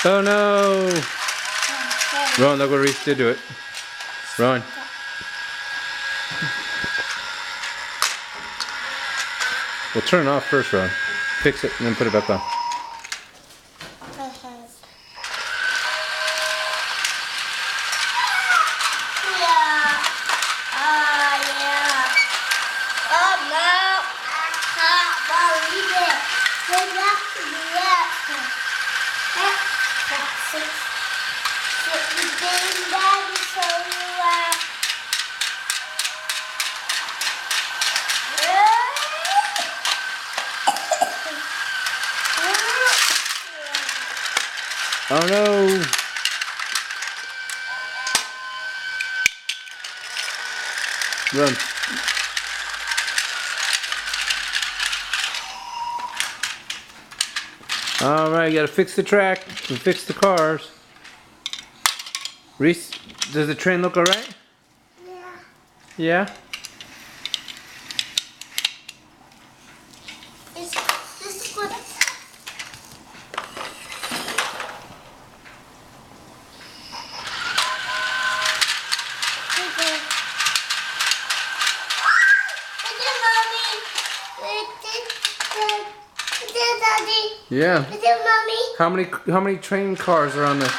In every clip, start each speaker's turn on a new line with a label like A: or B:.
A: Oh no! Rowan, look what Reese did to it. Rowan. We'll turn it off first, Rowan. Fix it and then put it back on. Oh no! Run. Alright, you gotta fix the track and fix the cars. Reese, does the train look alright?
B: Yeah.
A: Yeah?
B: This is good.
A: Yeah.
B: Is it Mommy?
A: How many train cars are on this?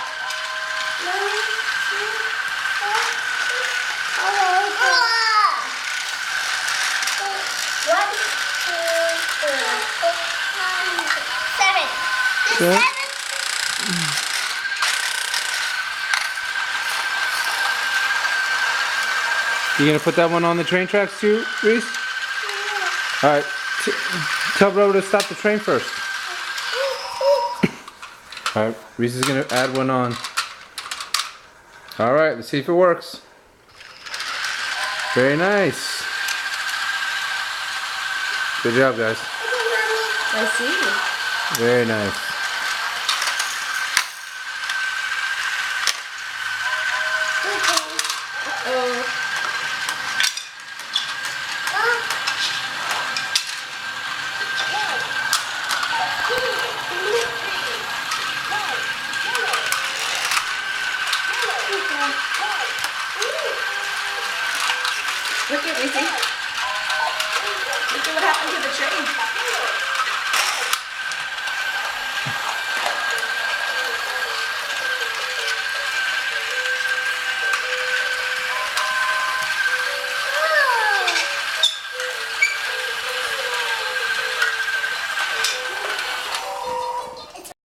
B: Seven.
A: You gonna put that one on the train tracks too, Reese? Alright. Tell Ro to stop the train first. Alright, Reese is gonna add one on. Alright, let's see if it works. Very nice. Good job, guys.
C: I see.
A: Very nice.
C: Look at Reese. Look at what happened to the train.